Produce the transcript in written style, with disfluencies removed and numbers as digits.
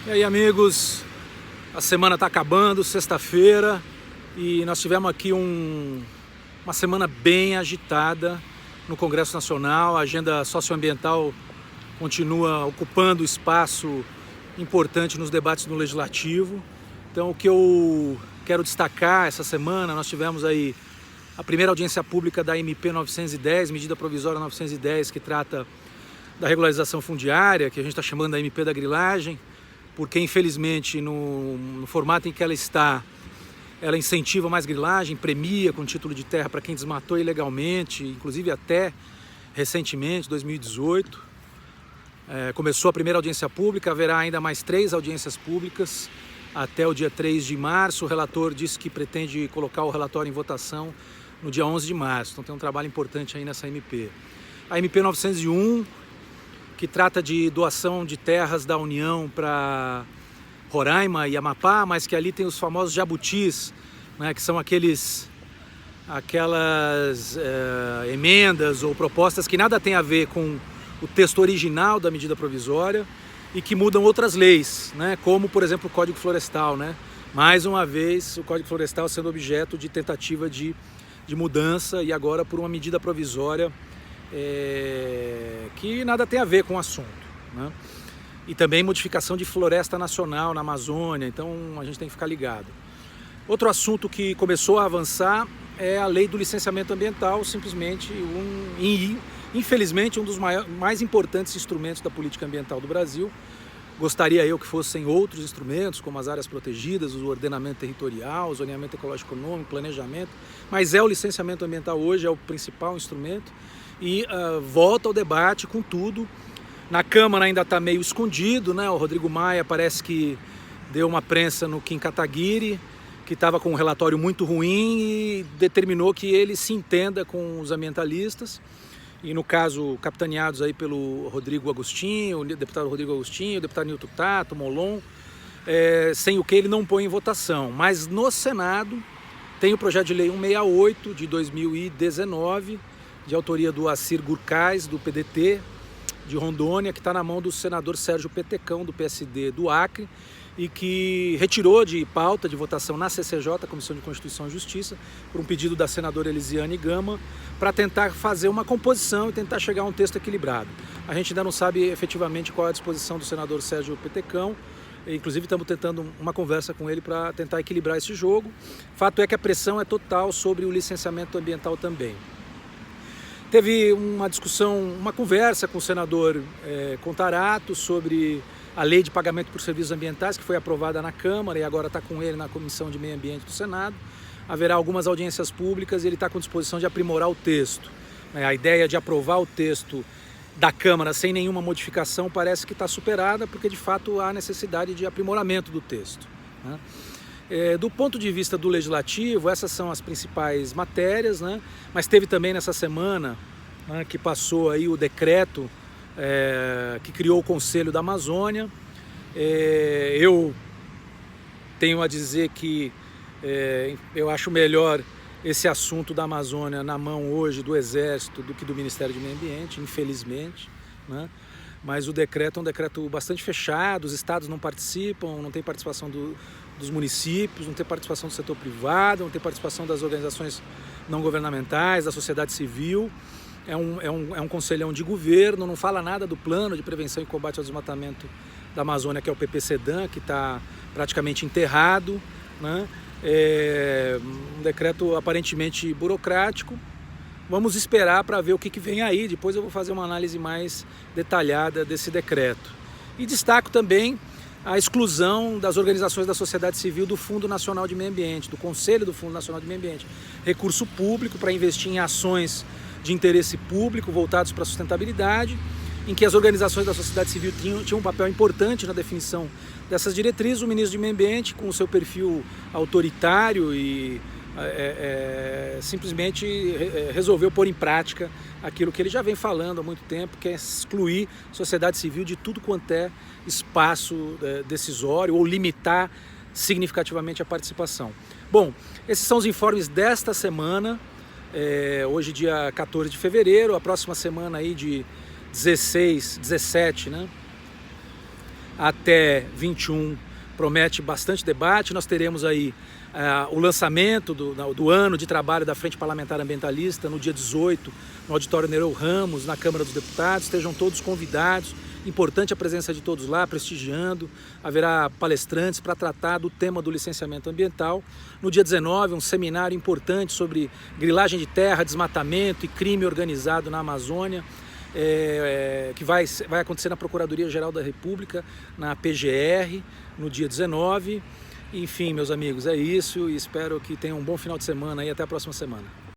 E aí, amigos, a semana está acabando, sexta-feira, e nós tivemos aqui uma semana bem agitada no Congresso Nacional. A agenda socioambiental continua ocupando espaço importante nos debates no Legislativo. Então, o que eu quero destacar essa semana, nós tivemos aí a primeira audiência pública da MP 910, medida provisória 910, que trata da regularização fundiária, que a gente está chamando da MP da grilagem, porque infelizmente no formato em que ela está, ela incentiva mais grilagem, premia com título de terra para quem desmatou ilegalmente, inclusive até recentemente, 2018. Começou a primeira audiência pública, haverá ainda mais 3 audiências públicas até o dia 3 de março. O relator disse que pretende colocar o relatório em votação no dia 11 de março, então tem um trabalho importante aí nessa MP. A MP 901, que trata de doação de terras da União para Roraima e Amapá, mas que ali tem os famosos jabutis, né, que são aquelas emendas ou propostas que nada tem a ver com o texto original da medida provisória e que mudam outras leis, né, como, por exemplo, o Código Florestal, né? Mais uma vez, o Código Florestal sendo objeto de tentativa de mudança e agora por uma medida provisória que nada tem a ver com o assunto, né? E também modificação de floresta nacional na Amazônia, então a gente tem que ficar ligado. Outro assunto que começou a avançar é a lei do licenciamento ambiental, simplesmente infelizmente um dos mais importantes instrumentos da política ambiental do Brasil. Gostaria eu que fossem outros instrumentos, como as áreas protegidas, o ordenamento territorial, o zoneamento ecológico econômico, planejamento, mas o licenciamento ambiental hoje é o principal instrumento e volta ao debate com tudo. Na Câmara ainda está meio escondido, né? O Rodrigo Maia parece que deu uma prensa no Kim Kataguiri, que estava com um relatório muito ruim e determinou que ele se entenda com os ambientalistas. E no caso, capitaneados aí pelo Rodrigo Agostinho, o deputado Rodrigo Agostinho, o deputado Nilton Tato, Molon, sem o que ele não põe em votação. Mas no Senado tem o projeto de lei 168 de 2019, de autoria do Assir Gurkais, do PDT, de Rondônia, que está na mão do senador Sérgio Petecão, do PSD do Acre, e que retirou de pauta de votação na CCJ, Comissão de Constituição e Justiça, por um pedido da senadora Elisiane Gama, para tentar fazer uma composição e tentar chegar a um texto equilibrado. A gente ainda não sabe efetivamente qual é a disposição do senador Sérgio Petecão, inclusive estamos tentando uma conversa com ele para tentar equilibrar esse jogo. Fato é que a pressão é total sobre o licenciamento ambiental também. Teve uma discussão, uma conversa com o senador Contarato sobre a lei de pagamento por serviços ambientais, que foi aprovada na Câmara e agora está com ele na Comissão de Meio Ambiente do Senado. Haverá algumas audiências públicas e ele está com disposição de aprimorar o texto. A ideia de aprovar o texto da Câmara sem nenhuma modificação parece que está superada, porque de fato há necessidade de aprimoramento do texto, né? Do ponto de vista do Legislativo, essas são as principais matérias, né? Mas teve também nessa semana, né, que passou aí o decreto que criou o Conselho da Amazônia. Eu tenho a dizer que eu acho melhor esse assunto da Amazônia na mão hoje do Exército do que do Ministério do Meio Ambiente, infelizmente, né? Mas o decreto é um decreto bastante fechado, os estados não participam, não tem participação dos municípios, não tem participação do setor privado, não tem participação das organizações não governamentais, da sociedade civil. É um conselhão de governo, não fala nada do plano de prevenção e combate ao desmatamento da Amazônia, que é o PPCDAM, que está praticamente enterrado, né? Um decreto aparentemente burocrático. Vamos esperar para ver o que vem aí, depois eu vou fazer uma análise mais detalhada desse decreto. E destaco também a exclusão das organizações da sociedade civil do Fundo Nacional de Meio Ambiente, do Conselho do Fundo Nacional de Meio Ambiente. Recurso público para investir em ações de interesse público voltados para a sustentabilidade, em que as organizações da sociedade civil tinham um papel importante na definição dessas diretrizes. O ministro do Meio Ambiente, com o seu perfil autoritário e simplesmente resolveu pôr em prática aquilo que ele já vem falando há muito tempo, que é excluir a sociedade civil de tudo quanto é espaço decisório ou limitar significativamente a participação. Bom, esses são os informes desta semana. Hoje dia 14 de fevereiro, a próxima semana aí de 16, 17, né? até 21 promete bastante debate. Nós teremos aí o lançamento do ano de trabalho da Frente Parlamentar Ambientalista no dia 18, no Auditório Nereu Ramos, na Câmara dos Deputados. Estejam todos convidados. Importante a presença de todos lá, prestigiando. Haverá palestrantes para tratar do tema do licenciamento ambiental. No dia 19, um seminário importante sobre grilagem de terra, desmatamento e crime organizado na Amazônia, que vai acontecer na Procuradoria-Geral da República, na PGR, no dia 19. Enfim, meus amigos, é isso e espero que tenham um bom final de semana e até a próxima semana.